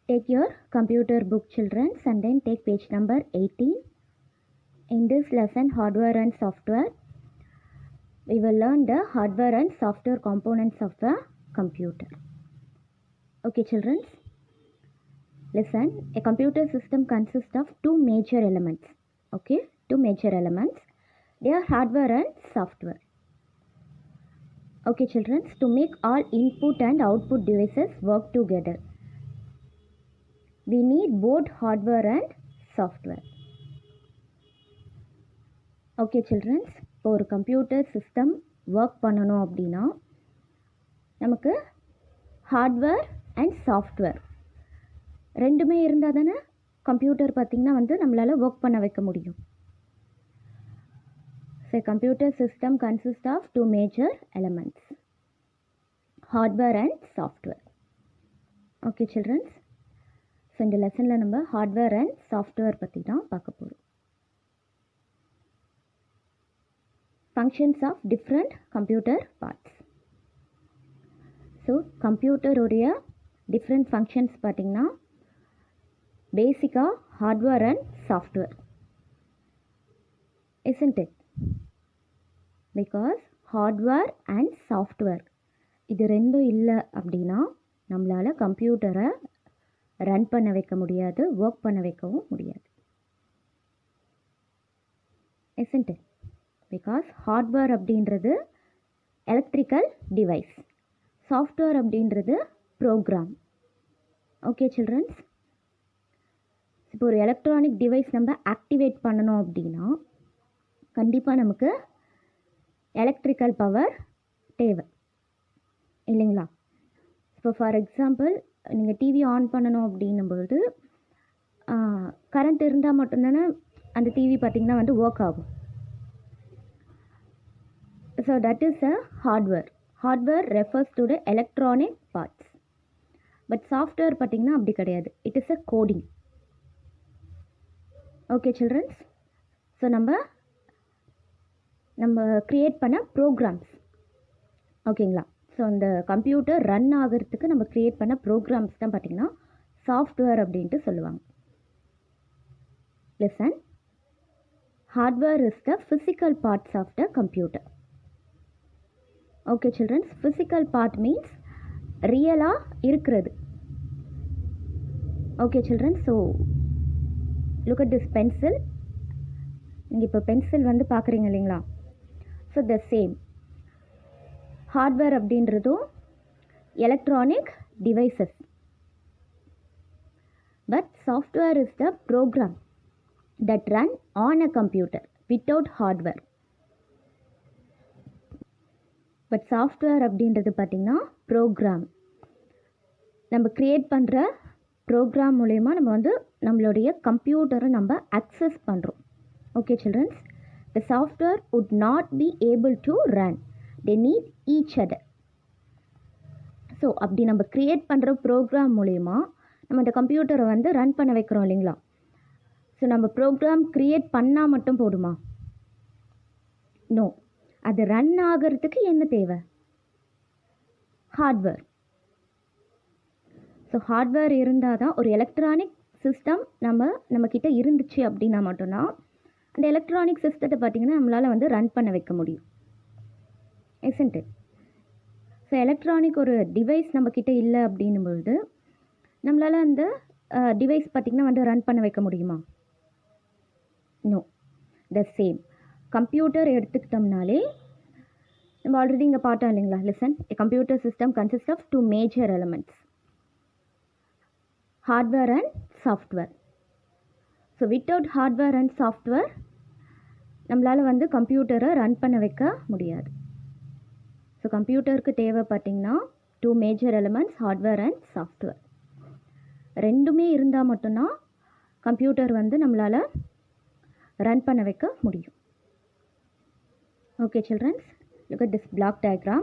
Take your computer book, children, and then take page number 18. In this lesson, hardware and software, we will learn the hardware and software components of the computer. Okay, children, listen. A computer system consists of two major elements. Okay, two major elements. They are hardware and software. Okay, children, to make all input and output devices work together, we need both hardware and software. Okay childrens, இப்போ ஒரு computer system work பண்ணணும் அப்படின்னா நமக்கு hardware and software ரெண்டுமே இருந்தால் தானே computer பார்த்திங்கன்னா நம்மளால் ஒர்க் பண்ண வைக்க முடியும். So computer system consist of two major elements, hardware and software. Okay childrens, so இந்த லெசனில் நம்ம ஹார்ட்வேர் அண்ட் சாஃப்ட்வேர் பற்றி தான் பார்க்க போகிறோம். Functions of different computer parts. So computer உடைய different functions பார்த்திங்கன்னா பேசிக்காக hardware and software, isn't it? Because hardware and software இது ரெண்டும் இல்லை அப்படின்னா நம்மளால் கம்ப்யூட்டரை ரன் பண்ண வைக்க முடியாது, ஒர்க் பண்ண வைக்கவும் முடியாது, isn't it? பிகாஸ் ஹார்ட்வேர் அப்படின்றது எலக்ட்ரிக்கல் டிவைஸ், சாஃப்ட்வேர் அப்படின்றது ப்ரோக்ராம். ஓகே சில்ட்ரன்ஸ், இப்போ ஒரு எலக்ட்ரானிக் டிவைஸ் நம்ம ஆக்டிவேட் பண்ணணும் அப்படின்னா கண்டிப்பாக நமக்கு எலக்ட்ரிக்கல் பவர் தேவை இல்லைங்களா? இப்போ ஃபார் எக்ஸாம்பிள் நீங்கள் டிவி ஆன் பண்ணணும் அப்படின்னும்பொழுது கரண்ட் இருந்தால் மட்டும்தானே அந்த டிவி பார்த்திங்கன்னா ஒர்க் ஆகும். So that is a hardware. Hardware refers to the electronic parts. But software பார்த்திங்கன்னா அப்படி கிடையாது. It is a coding. Okay children. So நம்ம create பண்ண programs. ஓகேங்களா? ஸோ அந்த கம்ப்யூட்டர் ரன் ஆகிறதுக்கு நம்ம create பண்ண programs தான் பார்த்திங்கன்னா சாஃப்ட்வேர் அப்படின்ட்டு சொல்லுவாங்க. Listen. Hardware is the physical parts of the computer. Okay childrens, physical part means ரியலாக இருக்கிறது. Okay childrens, so look at this pencil. நீங்கள் இப்போ பென்சில் பார்க்குறீங்க இல்லைங்களா? ஸோ த சேம் ஹார்ட்வேர் அப்படின்றதும் electronic devices, but software is the program that run on a computer without hardware. But software அப்படின்றது பார்த்திங்கன்னா program, நம்ம க்ரியேட் பண்ணுற ப்ரோக்ராம் மூலயமா நம்ம நம்மளுடைய கம்ப்யூட்டரை நம்ம அக்சஸ் பண்ணுறோம். Okay childrens, the software would not be able to run, they need each other. So அப்படி நம்ம க்ரியேட் பண்ணுற ப்ரோக்ராம் மூலயமா நம்ம அந்த கம்ப்யூட்டரை ரன் பண்ண வைக்கிறோம் இல்லைங்களா? ஸோ நம்ம ப்ரோக்ராம் க்ரியேட் பண்ணால் மட்டும் போதுமா? நோ, அது ரன் ஆகிறதுக்கு என்ன தேவை? ஹார்ட்வேர். ஸோ ஹார்ட்வேர் இருந்தால் தான் ஒரு எலக்ட்ரானிக் சிஸ்டம் நம்மக்கிட்ட இருந்துச்சு அப்படின்னா மட்டும்தான் அந்த எலக்ட்ரானிக் சிஸ்டத்தை பார்த்திங்கன்னா நம்மளால் ரன் பண்ண வைக்க முடியும், isn't it? ஸோ எலக்ட்ரானிக் ஒரு டிவைஸ் நம்மக்கிட்ட இல்லை அப்படின்னும்பொழுது நம்மளால் அந்த டிவைஸ் பார்த்திங்கன்னா ரன் பண்ண வைக்க முடியுமா? நோ. த சேம் கம்ப்யூட்டர் எடுத்துக்கிட்டோம்னாலே நம்ம ஆல்ரெடி இங்கே பார்த்தோம் இல்லைங்களா? Listen, a computer system consist of two major elements, hardware and software. So without hardware and software நம்மளால் கம்ப்யூட்டரை ரன் பண்ண வைக்க முடியாது. ஸோ கம்ப்யூட்டருக்கு தேவை பார்த்திங்கன்னா two major elements, hardware and software. ரெண்டுமே இருந்தால் மட்டும்தான் கம்ப்யூட்டர் நம்மளால் ரன் பண்ண வைக்க முடியும். Okay childrens, look at this block diagram.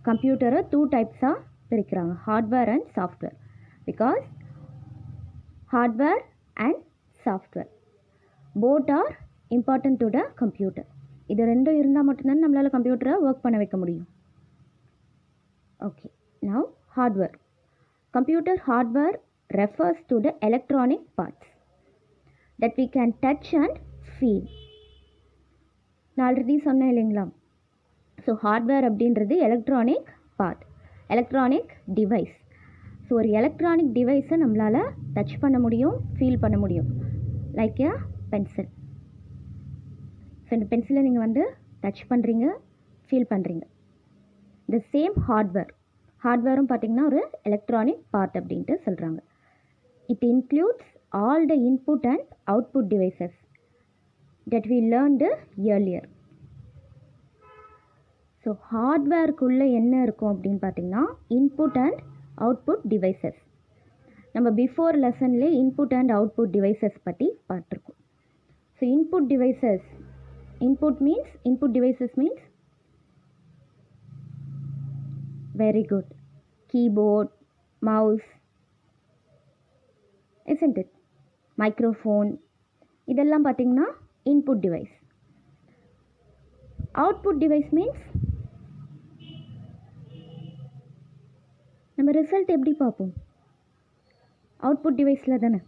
கம்ப்யூட்டரை டூ டைப்ஸாக பிரிக்கிறாங்க, hardware and software. Because hardware and software both are important to the computer. இது ரெண்டும் இருந்தால் மட்டும்தான் நம்மளால் கம்ப்யூட்டரை ஒர்க் பண்ண வைக்க முடியும். Okay, now hardware. Computer hardware refers to the electronic parts that we can touch and feel. நான் ஆல்ரெடி சொன்னேன் இல்லைங்களா? ஸோ ஹார்ட்வேர் அப்படின்றது electronic part, electronic device. So ஒரு எலக்ட்ரானிக் டிவைஸை நம்மளால் டச் பண்ண முடியும், ஃபீல் பண்ண முடியும். Like a pencil. ஸோ இந்த பென்சிலை நீங்கள் வந்து டச் பண்ணுறீங்க, ஃபீல் பண்ணுறீங்க. த சேம் ஹார்ட்வேரும் பார்த்திங்கன்னா ஒரு எலக்ட்ரானிக் பார்ட் அப்படின்ட்டு சொல்கிறாங்க. It includes all the input and output devices that we learned earlier. So ஹார்ட்வேர்க்குள்ளே என்ன இருக்கும் அப்படின்னு பார்த்தீங்கன்னா இன்புட் அண்ட் அவுட்புட் டிவைசஸ். நம்ம பிஃபோர் லெசன்லேயே இன்புட் அண்ட் அவுட்புட் டிவைசஸ் பற்றி பார்த்துருக்கோம். So input devices means very good, keyboard, mouse, isn't it? Microphone, இதெல்லாம் பார்த்திங்கன்னா input device. Output device means நம்ம ரிசல்ட் எப்படி பார்ப்போம்? அவுட்புட் டிவைஸில் தானே.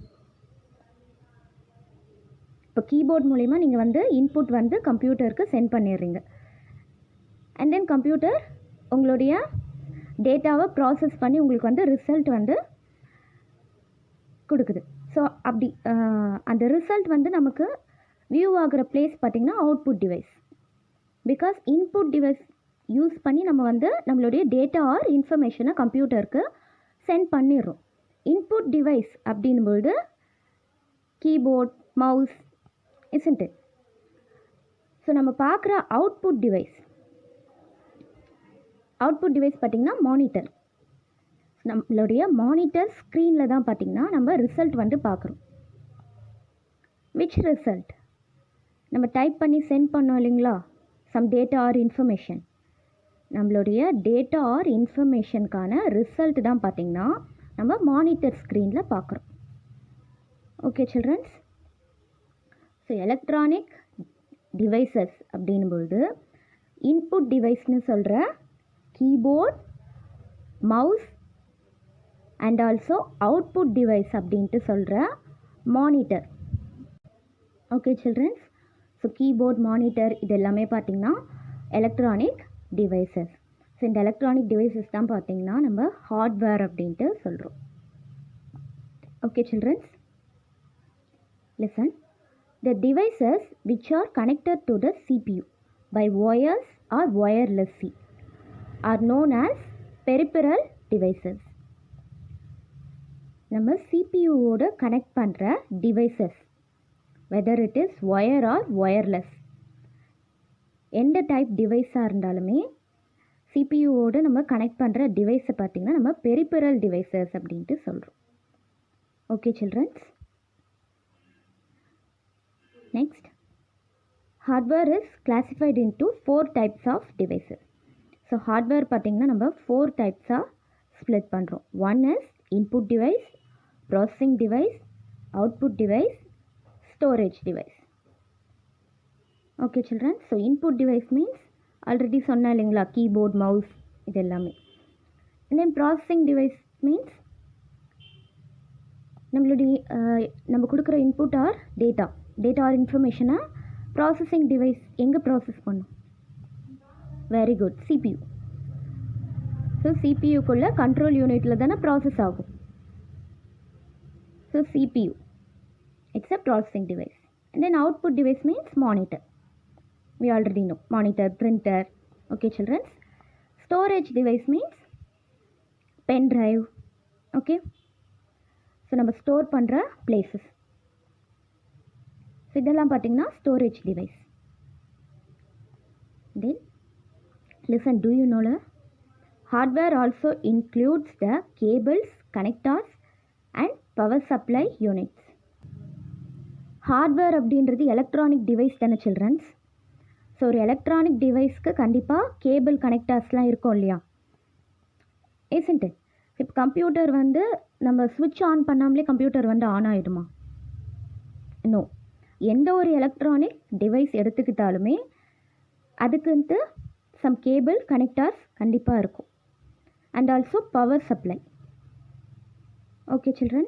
இப்போ கீபோர்ட் மூலிமா நீங்கள் வந்து இன்புட் வந்து கம்ப்யூட்டருக்கு சென்ட் பண்ணிடுறீங்க. அண்ட் தென் கம்ப்யூட்டர் உங்களுடைய டேட்டாவை ப்ராசஸ் பண்ணி உங்களுக்கு வந்து ரிசல்ட் வந்து கொடுக்குது. ஸோ அப்படி அந்த ரிசல்ட் வந்து நமக்கு வியூ ஆகிற பிளேஸ் பார்த்திங்கன்னா output device. Because input device use பண்ணி நம்ம வந்து நம்மளுடைய டேட்டா ஆர் இன்ஃபர்மேஷனை கம்ப்யூட்டருக்கு சென்ட் பண்ணிடுறோம். இன்புட் டிவைஸ் அப்படின்பொழுது keyboard, mouse, isn't it? So நம்ம பார்க்குற அவுட்புட் டிவைஸ் பார்த்திங்கன்னா மானிட்டர். நம்மளுடைய மானிட்டர் ஸ்க்ரீனில் தான் பார்த்திங்கன்னா நம்ம ரிசல்ட் வந்து பார்க்குறோம். Which result? நம்ம டைப் பண்ணி சென்ட் பண்ணோம் இல்லைங்களா, சம் டேட்டா ஆர் இன்ஃபர்மேஷன். நம்மளுடைய டேட்டா ஆர் இன்ஃபர்மேஷனுக்கான ரிசல்ட் தான் பார்த்திங்கன்னா நம்ம மானிட்டர் ஸ்க்ரீனில் பார்க்குறோம். Okay childrens. So electronic devices அப்படின்பொழுது இன்புட் டிவைஸ்னு சொல்கிற keyboard, mouse and also output device அப்படின்ட்டு சொல்கிற monitor. Okay childrens. So keyboard, monitor இது எல்லாமே பார்த்திங்கன்னா எலக்ட்ரானிக் டிவைசஸ். ஸோ இந்த எலக்ட்ரானிக் டிவைசஸ் தான் பார்த்திங்கன்னா நம்ம ஹார்ட்வேர் அப்படின்ட்டு சொல்கிறோம். Okay childrens, listen. The devices which are connected to the CPU by wires or wirelessly are known as peripheral devices. நம்ம சிபியூவோட கனெக்ட் பண்ணுற devices, whether it is wire or wireless, எந்த type டிவைஸாக இருந்தாலுமே சிபியூவோடு நம்ம கனெக்ட் பண்ணுற டிவைஸை பார்த்திங்கன்னா நம்ம பெரிபெரல் டிவைசஸ் அப்படின்ட்டு சொல்கிறோம். Okay childrens. Next, hardware is classified into 4 types of devices. So hardware பார்த்திங்கன்னா நம்ம 4 typesஆக ஸ்ப்ளிட் பண்ணுறோம். One is input device, processing device, output device, storage device. Okay children. So input device means already சொன்னேன் இல்லைங்களா, keyboard, mouse இது எல்லாமே. And then processing device means நம்மளுடைய நம்ம கொடுக்குற இன்புட் ஆர் டேட்டா ஆர் இன்ஃபர்மேஷனை ப்ராசஸிங் டிவைஸ் எங்கே ப்ராசஸ் பண்ணும்? Very good, CPU. ஸோ சிபியூக்குள்ளே கண்ட்ரோல் யூனிட்டில் தானே ப்ராசஸ் ஆகும். So CPU it's a processing device. And then output device means monitor. We already know monitor, printer. Okay children. Storage device means pen drive. Okay, so நம்ம store பண்ணுற places. So இதெல்லாம் பார்த்திங்கன்னா storage device. Then listen, do you know that hardware also includes the cables, connectors and power supply units. Hardware அப்படின்றது electronic device தானே children's. So ஒரு electronic டிவைஸ்க்கு கண்டிப்பாக cable கனெக்டர்ஸ்லாம் இருக்கும் இல்லையா, ஏசன்ட்டு. இப்போ கம்ப்யூட்டர் வந்து நம்ம ஸ்விட்ச் ஆன் பண்ணாமலே கம்ப்யூட்டர் வந்து ஆன் ஆகிடுமா? நோ. எந்த ஒரு எலக்ட்ரானிக் டிவைஸ் எடுத்துக்கிட்டாலுமே அதுக்குன்ட்டு சம் கேபிள் கனெக்டர்ஸ் கண்டிப்பாக இருக்கும். And also power supply. Okay, children.